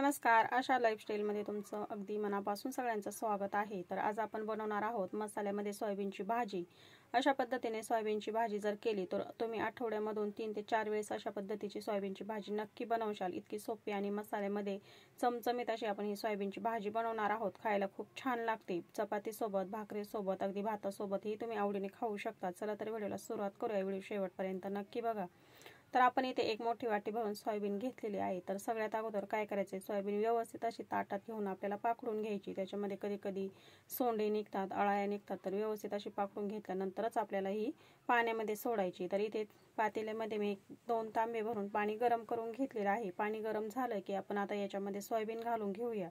नमस्कार, आशा लाईफस्टाईलमध्ये तुमचं अगदी मनापासून सगळ्यांचं स्वागत आहे। तर आज आपण बनवणार आहोत मसाल्यामध्ये सोयाबीनची भाजी। अशा पद्धतीने सोयाबीनची भाजी जर केली तर तुम्ही आठवड्यामधून 3 ते 4 वेळेस अशा पद्धतीची सोयाबीनची भाजी नक्की बनवशाल। इतकी सोपी आणि मसाल्यामध्ये चमचमीत अशी आपण ही सोयाबीनची भाजी बनवणार आहोत। खायला खूप छान लागते। चपाती सोबत, भाकरी सोबत, अगदी भातासोबत ही तुम्ही आवडीने खाऊ शकता। चला तर व्हिडिओला सुरुवात करूया। व्हिडिओ शेवटपर्यंत नक्की बघा। तर आपण इथे एक मोठी वाटी भरून सोयाबीन घेतलेली आहे। तर सगळ्यात अगोदर काय करायचे, सोयाबीन व्यवस्थित अशी ताटात घेऊन आपल्याला पाकडून घ्यायची। त्याच्यामध्ये कधी कधी सोंडे निघतात, अळ्या निघतात, तर व्यवस्थित अशी पाकडून घेतल्यानंतरच आपल्याला ही पाण्यामध्ये सोडायची। तर इथे पातेल्यामध्ये मी 2 तांबे भरून पाणी गरम करून घेतलेलं आहे। पाणी गरम झालं की आपण आता याच्यामध्ये सोयाबीन घालून घेऊया।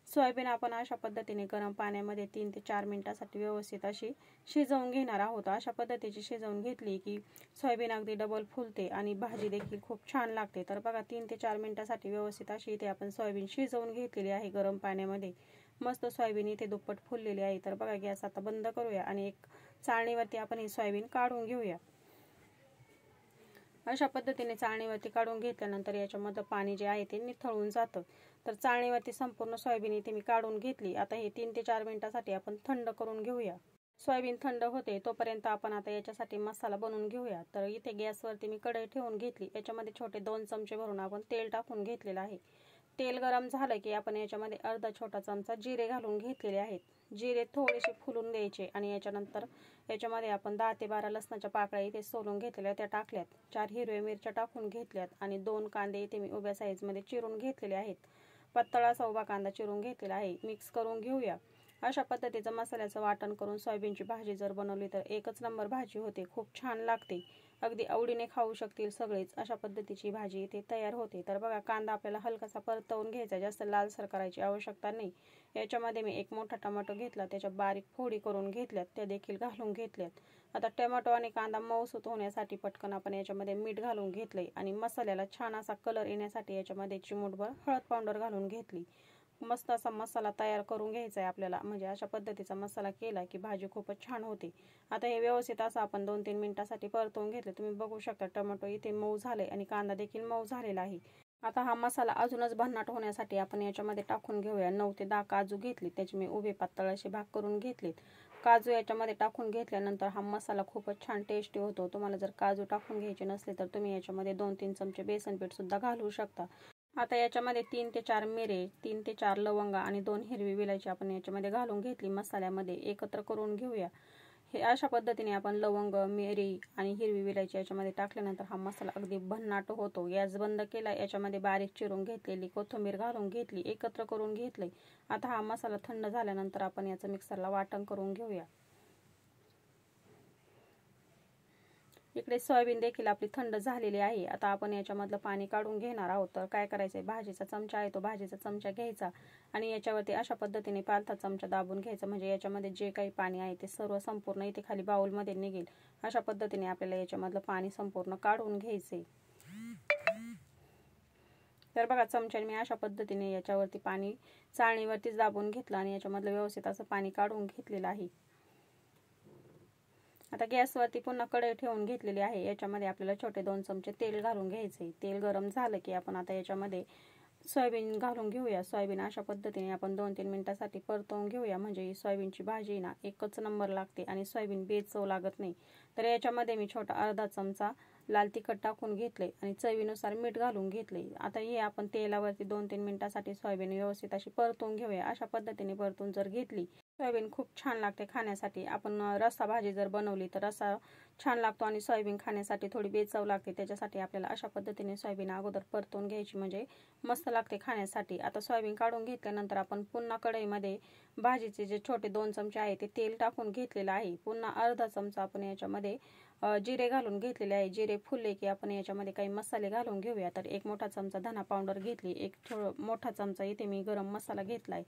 सोयाबीन आपण अशा पद्धतीने गरम पाण्यामध्ये 3 ते 4 मिनिटांसाठी व्यवस्थित अशी शिजवून घेणार आहोत। अशा पद्धतीची शिजवून घेतली की सोयाबीन अगदी डबल फुलते आणि भाजी देखील खूप छान लागते। तर बघा 3 ते 4 मिनिटांसाठी व्यवस्थित अशी इथे आपण सोयाबीन शिजवून घेतलेली आहे गरम पाण्यामध्ये। मस्त सोयाबीन इथे दुप्पट फुललेली आहे। तर बघा गॅस आता बंद करूया आणि एक चाळणीवरती आपण ही सोयाबीन काढून घेऊया। अशा पद्धतीने चाळणीवरती काढून घेतल्यानंतर याच्यामध्ये पाणी जे आहे ते निथळून जातं। तर चाळणीवरती संपूर्ण सोयाबीन इथे मी काढून घेतली। आता हे 3 ते 4 मिनिटांसाठी आपण थंड करून घेऊया। सोयाबीन थंड होते तोपर्यंत आपण आता याच्यासाठी मसाला बनवून घेऊया। तर इथे गॅसवरती मी कढई ठेवून घेतली। याच्यामध्ये छोटे 2 चमचे भरून आपण तेल टाकून घेतलेलं आहे। तेल गरम झालं की आपण याच्यामध्ये अर्धा छोटा चमचा जिरे घालून घेतलेले आहेत। जिरे थोडेसे फुलून द्यायचे आणि याच्यानंतर याच्यामध्ये आपण 10 ते 12 लसणाच्या पाकळ्या इथे सोलून घेतलेल्या त्या टाकल्यात। 4 हिरव्या मिरच्या टाकून घेतल्यात आणि 2 कांदे इथे मी उभ्या साईजमध्ये चिरून घेतलेले आहेत। पातळ असा उभा कांदा चिरून घेतलेला आहे। मिक्स करून घेऊया। अशा पद्धतीचं मसाल्याचं वाटण करून सोयाबीनची भाजी जर बनवली तर एकच नंबर भाजी होते, खूप छान लागते। अगदी आवडीने खाऊ शकतील सगळेच। अशा पद्धतीची भाजी इथे तयार होते। तर बघा कांदा आपल्याला हलकासा परतवून घ्यायचा, जास्त लालसर करायची आवश्यकता नाही। याच्यामध्ये मी एक मोठा टोमॅटो घेतला, त्याच्या बारीक फोडी करून घेतल्यात, त्या देखील घालून घेतल्यात। आता टोमॅटो आणि कांदा मऊसूत होण्यासाठी पटकन आपण याच्यामध्ये मीठ घालून घेतलंय आणि मसाल्याला छान असा कलर येण्यासाठी याच्यामध्ये चिमूटभर हळद पावडर घालून घेतली। मस्त असा मसाला तयार करून घ्यायचा आहे आपल्याला। म्हणजे अशा पद्धतीचा मसाला केला की भाजी खूपच छान होते। आता हे व्यवस्थित असं आपण 2-3 मिनिटांसाठी परतवून घेतले। तुम्ही बघू शकता टोमॅटो इथे मऊ झाले आणि कांदा देखील मऊ झालेला आहे। आता हा मसाला अजूनच भन्नाट होण्यासाठी आपण याच्यामध्ये टाकून घेऊया। 9 ते 10 काजू घेतले, त्याचे मी उभे पातळ असे भाग करून घेतलेत। काजू याच्यामध्ये टाकून घेतल्यानंतर हा मसाला खूपच छान टेस्टी होतो। तुम्हाला जर काजू टाकून घ्यायचे नसले तर तुम्ही याच्यामध्ये 2-3 चमचे बेसन पीठ सुद्धा घालू शकता। आता याच्यामध्ये 3 ते 4 मिरे, 3 ते 4 लवंगा आणि 2 हिरवी वेलची आपण याच्यामध्ये घालून घेतली। मसाल्यामध्ये एकत्र करून घेऊया। हे अशा पद्धतीने आपण लवंग, मिरी आणि हिरवी वेलची याच्यामध्ये टाकल्यानंतर हा मसाला अगदी भन्नाट होतो। गॅस बंद केला। याच्यामध्ये बारीक चिरून घेतलेली कोथिंबीर घालून घेतली, एकत्र करून घेतले। आता हा मसाला थंड झाल्यानंतर आपण याचं मिक्सरला वाटण करून घेऊया। इकडे सोयाबीन देखील आपली थंड झालेली आहे। आता आपण याच्यामधलं पाणी काढून घेणार आहोत। तर काय करायचंय, भाजीचा चमचा आहे तो भाजीचा चमचा घ्यायचा आणि याच्यावरती अशा पद्धतीने पालथा चमचा दाबून घ्यायचा। म्हणजे याच्यामध्ये जे काही पाणी आहे ते सर्व संपूर्ण इथे खाली बाउलमध्ये निघेल। अशा पद्धतीने आपल्याला याच्यामधलं पाणी संपूर्ण काढून घ्यायचंय। तर बघा चमच्याने मी अशा पद्धतीने याच्यावरती पाणी चाळणीवरतीच दाबून घेतलं आणि याच्यामधलं व्यवस्थित असं पाणी काढून घेतलेलं आहे। आता गॅसवरती पुन्हा कढई ठेवून घेतलेली आहे। याच्यामध्ये आपल्याला छोटे 2 चमचे तेल घालून घ्यायचे। तेल गरम झालं की आपण आता याच्यामध्ये सोयाबीन घालून घेऊया। सोयाबीन अशा पद्धतीने आपण 2-3 मिनिटांसाठी परतवून घेऊया। म्हणजे ही सोयाबीनची भाजी ना एकच नंबर लागते आणि सोयाबीन बेचव लागत नाही। तर याच्यामध्ये मी छोटा अर्धा चमचा लाल तिखट टाकून घेतले आणि चवीनुसार मीठ घालून घेतले। आता हे आपण तेलावरती 2-3 मिनिटांसाठी सोयाबीन व्यवस्थित अशी परतवून घेऊया। अशा पद्धतीने परतून जर घेतली सोयाबीन खूप छान लागते खाण्यासाठी। आपण रस्सा भाजी जर बनवली तर रस्सा छान लागतो आणि सोयाबीन खाण्यासाठी थोडी बेचव लागते। त्याच्यासाठी आपल्याला अशा पद्धतीने सोयाबीन अगोदर परतवून घ्यायची, म्हणजे मस्त लागते खाण्यासाठी। आता सोयाबीन काढून घेतल्यानंतर आपण पुन्हा कढईमध्ये भाजीचे जे छोटे 2 चमचे आहे ते तेल टाकून घेतलेलं आहे। पुन्हा अर्धा चमचा आपण याच्यामध्ये जिरे घालून घेतलेले आहे। जिरे फुलले की आपण याच्यामध्ये काही मसाले घालून घेऊया। तर एक मोठा चमचा धना पावडर घेतली, एक मोठा चमचा इथे मी गरम मसाला घेतलाय,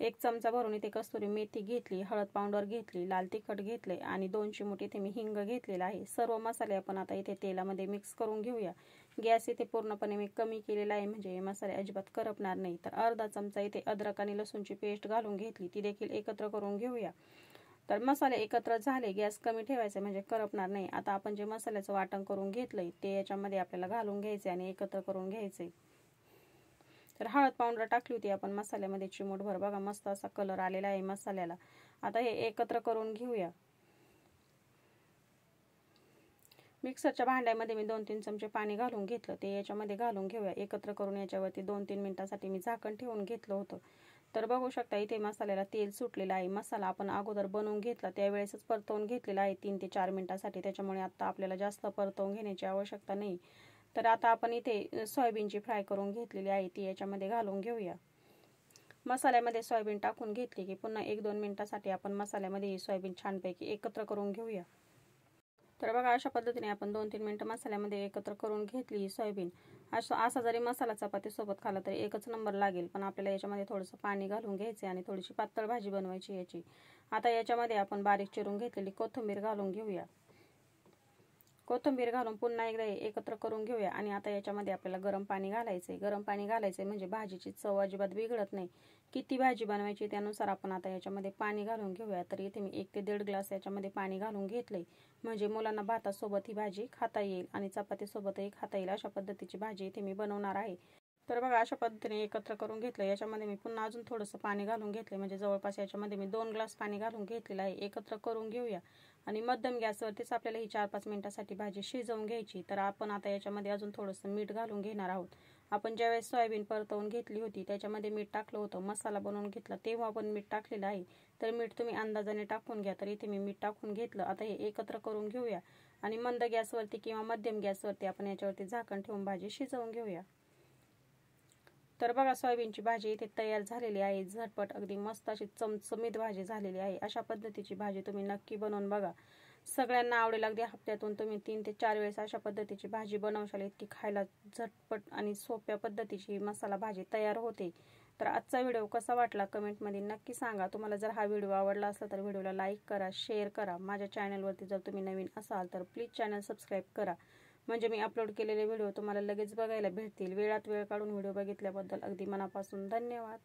1 चमचा भरून इथे कस्तुरी मेथी घेतली, हळद पावडर घेतली, लाल तिखट घेतले आणि 2 चिमूट इथे मी हिंग घेतलेला आहे। सर्व मसाले आपण आता इथे तेलामध्ये मिक्स करून घेऊया। गॅस इथे पूर्णपणे मी कमी केलेला आहे, म्हणजे हे मसाले अजिबात करपणार नाही। तर अर्धा चमचा इथे अद्रक आणि लसूणची पेस्ट घालून घेतली, ती देखील एकत्र करून घेऊया। तर मसाले एकत्र झाले, गॅस कमी ठेवायचा म्हणजे करपणार नाही। आता आपण जे मसाल्याचं वाटण करून घेतलंय ते याच्यामध्ये आपल्याला घालून घ्यायचे आणि एकत्र करून घ्यायचे। तर हळद पावडर टाकली होती आपण मसाल्यामध्ये चिमूटभर. बघा मस्त असा कलर आलेला आहे मसाल्याला. आता हे एकत्र करून घेऊया. मिक्सरच्या भांड्यामध्ये मी 2-3 चमचे पाणी घालून घेतलं. ते याच्यामध्ये घालून घेऊया. एकत्र करून याच्यावरती 2-3 मिनिटांसाठी मी झाकण ठेवून घेतलं होतं. तर बघू शकता इथे मसाल्याला तेल सुटलेलं आहे. मसाला आपण अगोदर बनवून घेतला त्यावेळेसच परतवून घेतलेला आहे 3 ते 4 मिनिटांसाठी. त्याच्यामुळे आता आपल्याला जास्त परतवून घेण्याची आवश्यकता नाही. तर आता आपण इथे सोयाबीनची फ्राय करून घेतलेली आहे ती याच्यामध्ये घालून घेऊया. मसाल्यामध्ये सोयाबीन टाकून घेतली की पुन्हा 1-2 मिनिटांसाठी आपण मसाल्यामध्ये ही सोयाबीन छानपैकी एकत्र करून घेऊया. तर बघा अशा पद्धतीने आपण 2-3 मिनिटं मसाल्यामध्ये एकत्र करून घेतली ही सोयाबीन. असा जरी मसाला चपातीसोबत खाला तरी एकच नंबर लागेल. पण आपल्याला याच्यामध्ये थोडंसं पाणी घालून घ्यायचं आणि थोडीशी पातळ भाजी बनवायची याची. आता याच्यामध्ये आपण बारीक चिरून घेतलेली कोथिंबीर घालून घेऊया. कोथिंबीर घालून पुन्हा एकदा एकत्र करून घेऊया. आणि आता याच्यामध्ये आपल्याला गरम पाणी घालायचं आहे. गरम पाणी घालायचं आहे म्हणजे भाजीची चव अजिबात बिघडत नाही. किती भाजी बनवायची त्यानुसार आपण आता याच्यामध्ये पाणी घालून घेऊया. तर इथे मी 1 ते 1.5 ग्लास याच्यामध्ये पाणी घालून घेतलंय. म्हणजे मुलांना भातासोबत ही भाजी खाता येईल आणि चपातीसोबतही खाता येईल अशा पद्धतीची भाजी इथे मी बनवणार आहे. तर बघा अशा पद्धतीने एकत्र करून घेतलं. याच्यामध्ये मी पुन्हा अजून थोडंसं पाणी घालून घेतलं. म्हणजे जवळपास याच्यामध्ये मी 2 ग्लास पाणी घालून घेतलेलं आहे. एकत्र करून घेऊया आणि मध्यम गॅसवरतीच आपल्याला ही 4-5 मिनिटांसाठी भाजी शिजवून घ्यायची. तर आपण आता याच्यामध्ये अजून थोडंसं मीठ घालून घेणार आहोत. आपण ज्यावेळेस सोयाबीन परतवून घेतली होती त्याच्यामध्ये मीठ टाकलं होतं. मसाला बनवून घेतला तेव्हा आपण मीठ टाकलेलं आहे. तर मीठ तुम्ही अंदाजाने टाकून घ्या. तर इथे मी मीठ टाकून घेतलं. आता हे एकत्र करून घेऊया आणि मंद गॅसवरती किंवा मध्यम गॅसवरती आपण याच्यावरती झाकण ठेवून भाजी शिजवून घेऊया. तर बघा सोयाबीनची भाजी इथे तयार झालेली आहे. झटपट अगदी मस्त अशी चमचमीत भाजी झालेली आहे. अशा पद्धतीची भाजी तुम्ही नक्की बनवून बघा. सगळ्यांना आवडेल. अगदी हप्त्यातून तुम्ही 3 ते 4 वेळेस अशा पद्धतीची भाजी बनवशाल. इतकी खायला झटपट आणि सोप्या पद्धतीची मसाला भाजी तयार होते. तर आजचा व्हिडिओ कसा वाटला कमेंटमध्ये नक्की सांगा. तुम्हाला जर हा व्हिडिओ आवडला असला तर व्हिडिओला लाईक करा, शेअर करा. माझ्या चॅनलवरती जर तुम्ही नवीन असाल तर प्लीज चॅनल सबस्क्राईब करा. म्हणजे मी अपलोड केलेले व्हिडिओ तुम्हाला लगेच बघायला भेटतील. वेळात वेळ काढून व्हिडिओ बघितल्याबद्दल अगदी मनापासून धन्यवाद.